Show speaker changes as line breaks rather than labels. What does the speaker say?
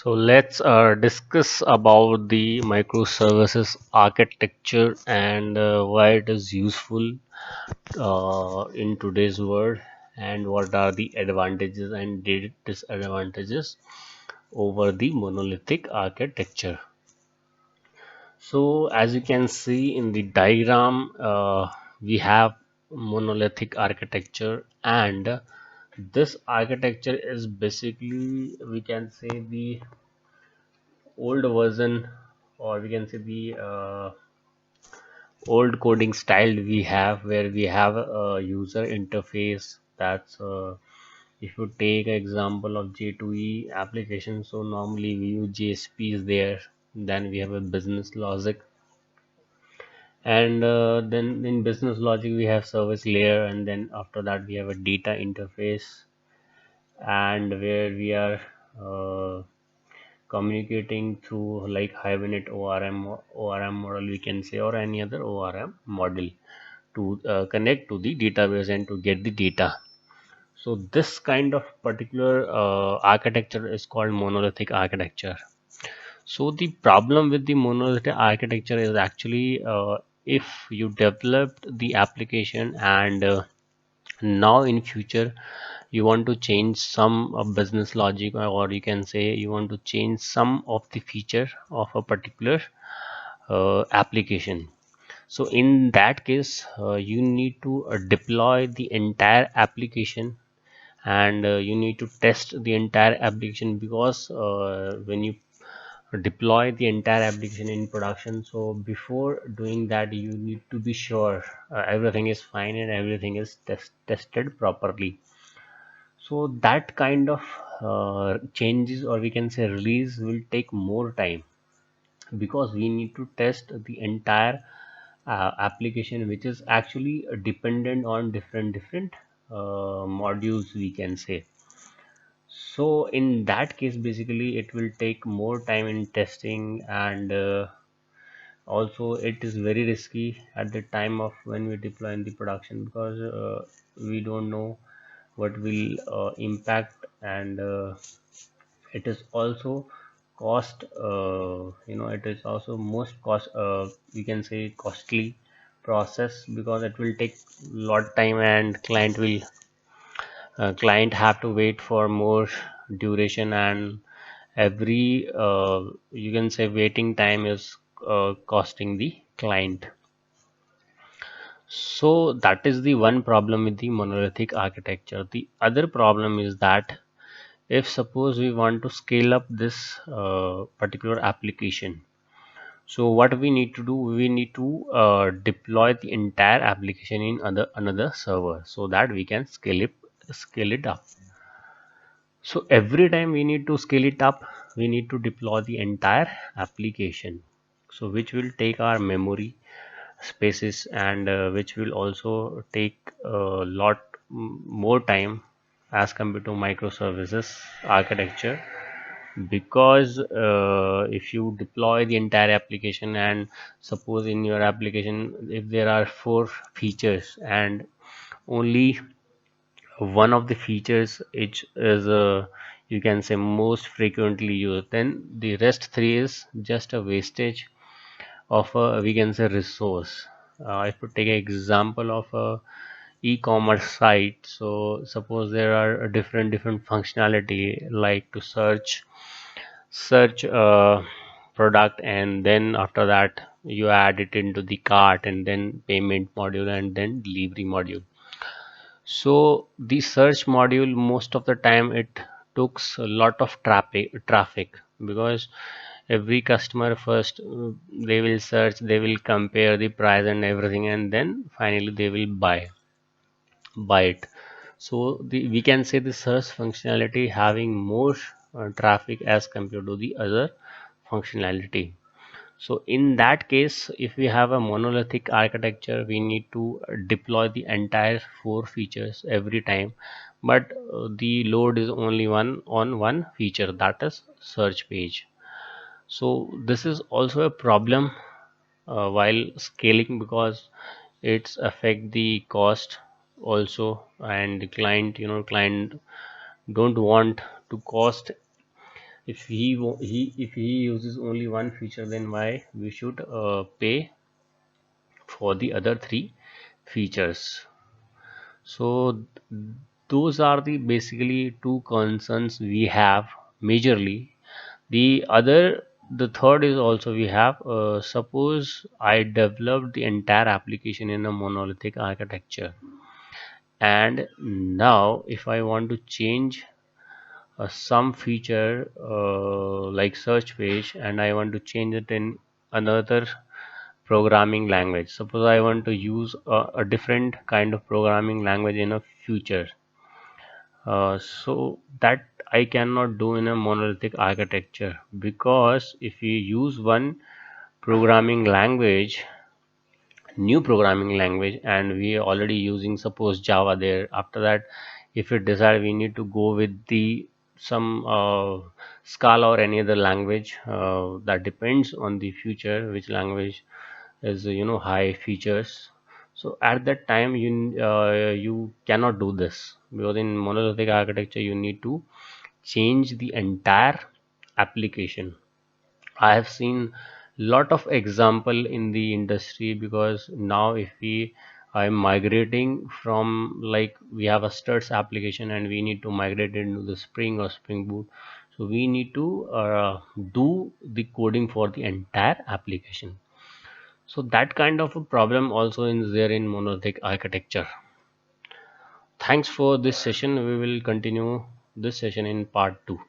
So let's discuss about the microservices architecture and why it is useful in today's world and what are the advantages and disadvantages over the monolithic architecture. So as you can see in the diagram, we have monolithic architecture, and this architecture is basically, we can say, the old version, or we can say the old coding style we have, where we have a user interface. That's if you take an example of J2E application, so normally we use JSP is there, then we have a business logic, and then in business logic we have service layer, and then after that we have a data interface, and where we are uh, communicating through like Hibernate ORM model, we can say, or any other ORM model to connect to the database and to get the data. So this kind of particular architecture is called monolithic architecture. So the problem with the monolithic architecture is actually, if you developed the application and now in future you want to change some of business logic, or you can say you want to change some of the feature of a particular application. So in that case, you need to deploy the entire application, and you need to test the entire application, because when you deploy the entire application in production, so before doing that you need to be sure everything is fine and everything is tested properly. So that kind of changes, or we can say release, will take more time, because we need to test the entire application, which is actually dependent on different modules, we can say. So in that case, basically it will take more time in testing, and also it is very risky at the time of when we deploy in the production, because we don't know what will impact, and it is also cost, it is also most cost, we can say costly process, because it will take lot time, and client have to wait for more duration, and every you can say waiting time is costing the client. So that is the one problem with the monolithic architecture. The other problem is that if suppose we want to scale up this particular application, so what we need to do, we need to deploy the entire application in another server, so that we can scale it up. So every time we need to scale it up, we need to deploy the entire application, so which will take our memory spaces, and which will also take a lot more time as compared to microservices architecture. Because if you deploy the entire application, and suppose in your application if there are four features, and only one of the features which is you can say most frequently used, then the rest three is just a wastage of a, we can say, resource. If you take an example of a e-commerce site, so suppose there are a different functionality, like to search a product, and then after that you add it into the cart, and then payment module, and then delivery module. So the search module, most of the time it took a lot of traffic, because every customer first, they will search, they will compare the price and everything, and then finally they will buy it. So we can say the search functionality having more traffic as compared to the other functionality. So in that case, if we have a monolithic architecture, we need to deploy the entire four features every time, but the load is only one feature, that is search page. So this is also a problem while scaling, because it's affect the cost also, and the client don't want to cost if he uses only one feature, then why we should pay for the other three features? So those are the basically two concerns we have majorly. The third is also we have, suppose I developed the entire application in a monolithic architecture, and now if I want to change some feature like search page, and I want to change it in another programming language. Suppose I want to use a different kind of programming language in a future. So that I cannot do in a monolithic architecture, because if we use one programming language, new programming language, and we are already using suppose Java there, after that if we decide we need to go with the some Scala or any other language, that depends on the future which language is high features. So at that time you cannot do this, because in monolithic architecture you need to change the entire application. I have seen lot of example in the industry, because now if we I'm migrating from, like, we have a Struts application and we need to migrate it into the Spring or Spring Boot. So we need to do the coding for the entire application. So that kind of a problem also is there in monolithic architecture. Thanks for this session. We will continue this session in part 2.